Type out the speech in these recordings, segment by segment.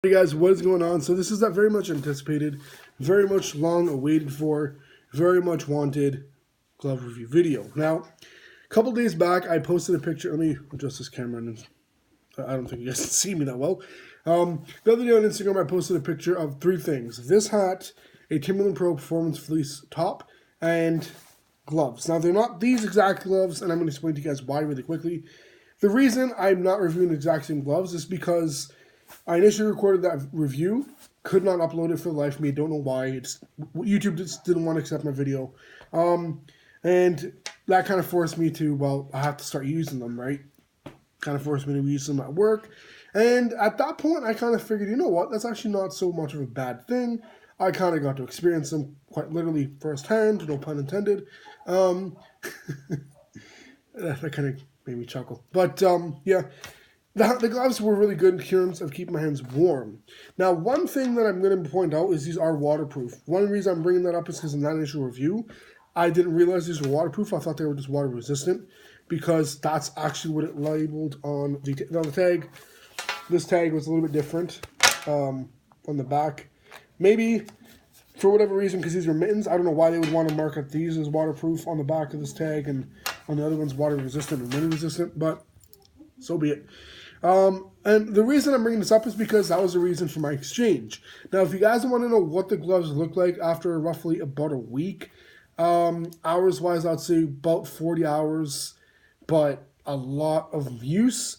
Hey guys, what is going on? So this is that very much anticipated, very much long awaited for, very much wanted glove review video. Now, a couple days back, I posted a picture. Let me adjust this camera, and I don't think you guys can see me that well. The other day on Instagram, I posted a picture of three things: this hat, a Timberland Pro Performance Fleece top, and gloves. Now, they're not these exact gloves, and I'm going to explain to you guys why really quickly. The reason I'm not reviewing the exact same gloves is because I initially recorded that review, could not upload it for the life of me. Don't know why. YouTube just didn't want to accept my video, and that kind of forced me to, well, I have to start using them, right? Kind of forced me to use them at work, and at that point, I kind of figured, you know what? That's actually not so much of a bad thing. I kind of got to experience them quite literally firsthand, no pun intended. That kind of made me chuckle, but yeah. The gloves were really good in terms of keeping my hands warm. Now, one thing that I'm going to point out is these are waterproof. One reason I'm bringing that up is because in that initial review, I didn't realize these were waterproof. I thought they were just water resistant because that's actually what it labeled on the tag. This tag was a little bit different on the back. Maybe for whatever reason, because these are mittens, I don't know why they would want to mark these as waterproof on the back of this tag and on the other ones water resistant and wind resistant, but so be it. And the reason I'm bringing this up is because that was the reason for my exchange. Now, if you guys want to know what the gloves look like after roughly about a week, hours-wise, I'd say about 40 hours, but a lot of use.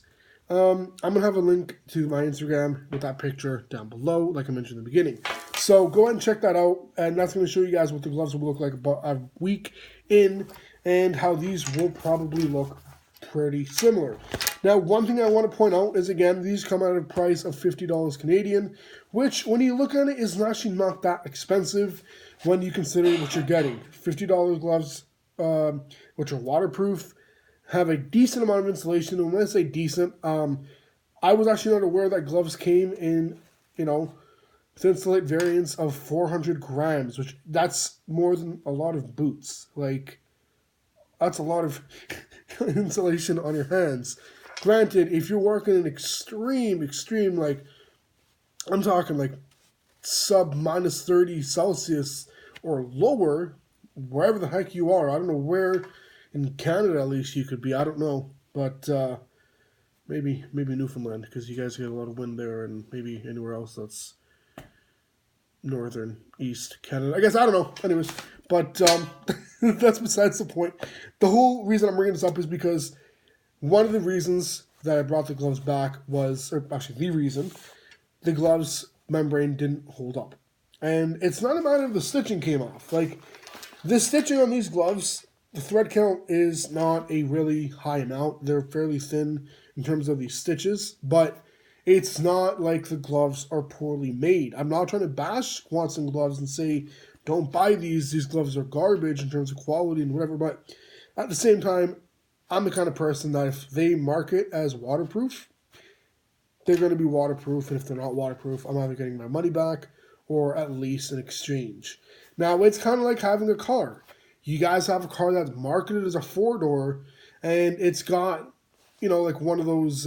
I'm going to have a link to my Instagram with that picture down below, like I mentioned in the beginning. So go ahead and check that out, and that's going to show you guys what the gloves will look like about a week in, and how these will probably look pretty similar. Now, one thing I want to point out is, again, these come at a price of $50 Canadian, which, when you look at it, is actually not that expensive when you consider what you're getting. $50 gloves, which are waterproof, have a decent amount of insulation. And when I say decent, I was actually not aware that gloves came in, thin-insulate variants of 400 grams, which that's more than a lot of boots. Like, that's a lot of insulation on your hands. Granted, if you're working in extreme, like, I'm talking like sub minus 30 Celsius or lower, wherever the heck you are. I don't know where in Canada at least you could be. I don't know. But maybe Newfoundland, because you guys get a lot of wind there, and maybe anywhere else that's northern, east Canada. I guess, I don't know. Anyways, but that's besides the point. The whole reason I'm bringing this up is because one of the reasons that I brought the gloves back was, or actually the reason, the gloves membrane didn't hold up. And it's not a matter of the stitching came off. Like, the stitching on these gloves, the thread count is not a really high amount. They're fairly thin in terms of these stitches, but it's not like the gloves are poorly made. I'm not trying to bash Swanson gloves and say, don't buy these gloves are garbage in terms of quality and whatever, but at the same time, I'm the kind of person that if they market as waterproof, they're going to be waterproof, and if they're not waterproof, I'm either getting my money back or at least an exchange. Now, it's kind of like having a car. You guys have a car that's marketed as a four-door, and it's got, like one of those,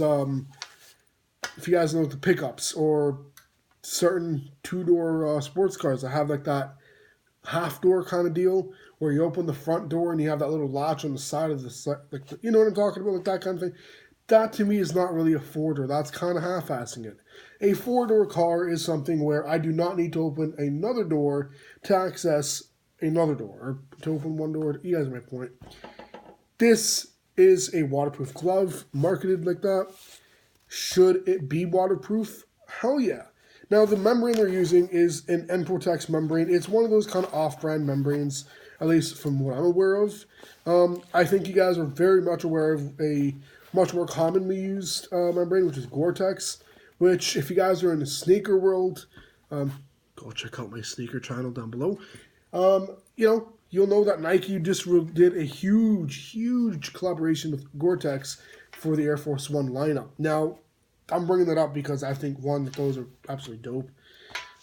if you guys know the pickups, or certain two-door sports cars that have like that half-door kind of deal, where you open the front door and you have that little latch on the side of the, like, you know what I'm talking about, like that kind of thing. That to me is not really a four-door. That's kind of half-assing it. A four-door car is something where I do not need to open another door to access another door, or to open one door. You guys make my point. This is a waterproof glove, marketed like that. Should it be waterproof? Hell yeah. Now, the membrane they're using is an Enprotex membrane. It's one of those kind of off-brand membranes, at least from what I'm aware of. I think you guys are very much aware of a much more commonly used membrane, which is Gore-Tex, which, if you guys are in the sneaker world, go check out my sneaker channel down below. You'll know that Nike just did a huge collaboration with Gore-Tex for the Air Force One lineup. Now, I'm bringing that up because I think, one, that those are absolutely dope,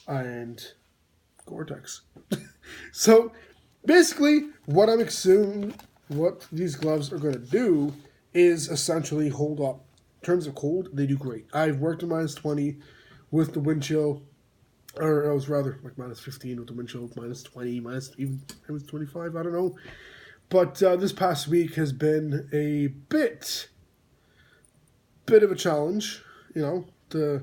and Gore-Tex. So, basically, what I'm assuming what these gloves are going to do is essentially hold up. In terms of cold, they do great. I've worked in -20 with the wind chill. Or it was rather like minus 15 with the wind chill, minus 20, even 25, I don't know. But this past week has been a bit of a challenge, to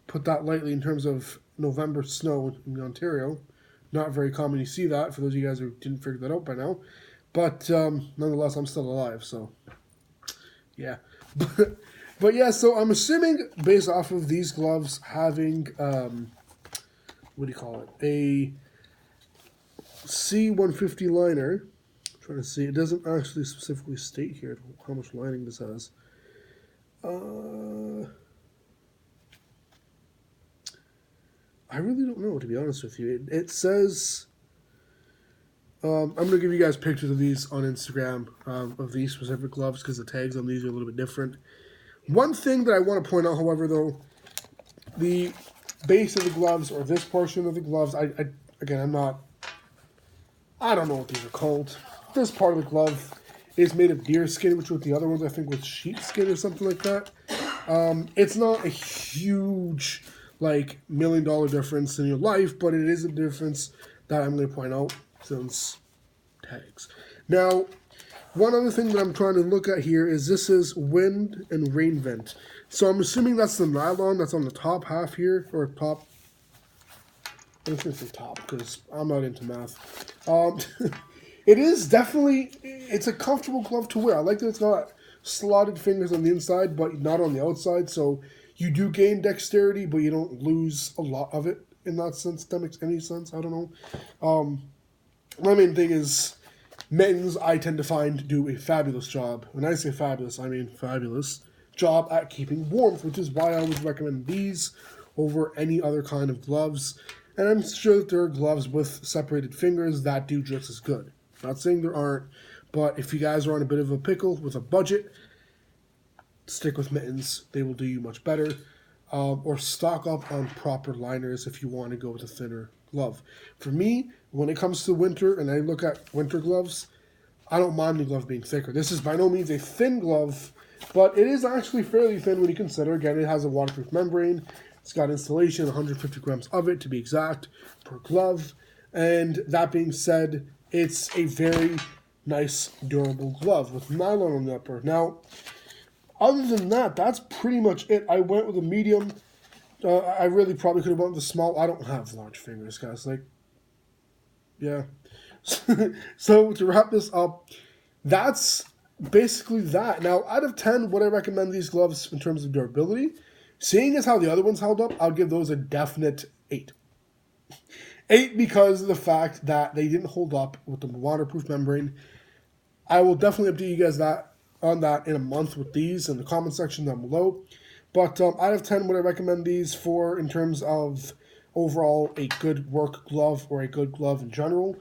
put that lightly, in terms of November snow in Ontario. Not very common you see that, for those of you guys who didn't figure that out by now. But nonetheless, I'm still alive, so yeah. But yeah, so I'm assuming, based off of these gloves having, what do you call it, a C150 liner. I'm trying to see, it doesn't actually specifically state here how much lining this has. I really don't know, to be honest with you. It says, I'm going to give you guys pictures of these on Instagram, of these specific gloves, because the tags on these are a little bit different. One thing that I want to point out, however, though, the base of the gloves, or this portion of the gloves, I don't know what these are called. This part of the glove is made of deer skin, which with the other ones I think was sheep skin or something like that. It's not a huge, like, $1 million difference in your life, but it is a difference that I'm going to point out, since tags. Now, one other thing that I'm trying to look at here is this is wind and rain vent. So I'm assuming that's the nylon that's on the top half here, or top. I'm just going to say top, because I'm not into math. It is definitely, it's a comfortable glove to wear. I like that it's got slotted fingers on the inside, but not on the outside. So you do gain dexterity, but you don't lose a lot of it in that sense. If that makes any sense. I don't know. My main thing is mittens, I tend to find, do a fabulous job. When I say fabulous, I mean fabulous job at keeping warmth, which is why I always recommend these over any other kind of gloves. And I'm sure that there are gloves with separated fingers that do just as good. Not saying there aren't, but if you guys are on a bit of a pickle with a budget, stick with mittens. They will do you much better. Or stock up on proper liners if you want to go with a thinner glove. For me, when it comes to winter and I look at winter gloves, I don't mind the glove being thicker. This is by no means a thin glove, but it is actually fairly thin when you consider, again, it has a waterproof membrane. It's got installation, 150 grams of it to be exact, per glove. And that being said, it's a very nice, durable glove with nylon on the upper. Now, other than that, that's pretty much it. I went with a medium. I really probably could have went with a small. I don't have large fingers, guys. Like, yeah. So to wrap this up, that's basically that. Now, out of 10, would I recommend these gloves in terms of durability? Seeing as how the other ones held up, I'll give those a definite 8. 8 because of the fact that they didn't hold up with the waterproof membrane. I will definitely update you guys on that in a month with these in the comment section down below. But out of 10, would I recommend these for in terms of overall a good work glove or a good glove in general?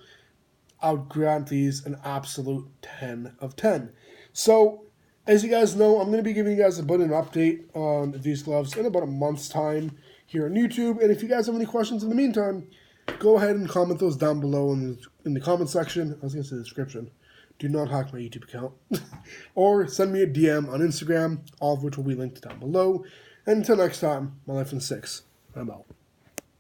I would grant these an absolute 10 of 10. So, as you guys know, I'm going to be giving you guys a bit of an update on these gloves in about a month's time here on YouTube. And if you guys have any questions in the meantime, go ahead and comment those down below in the comment section. I was going to say the description. Do not hack my YouTube account. Or send me a DM on Instagram, all of which will be linked down below. And until next time, my life in 6. I'm out.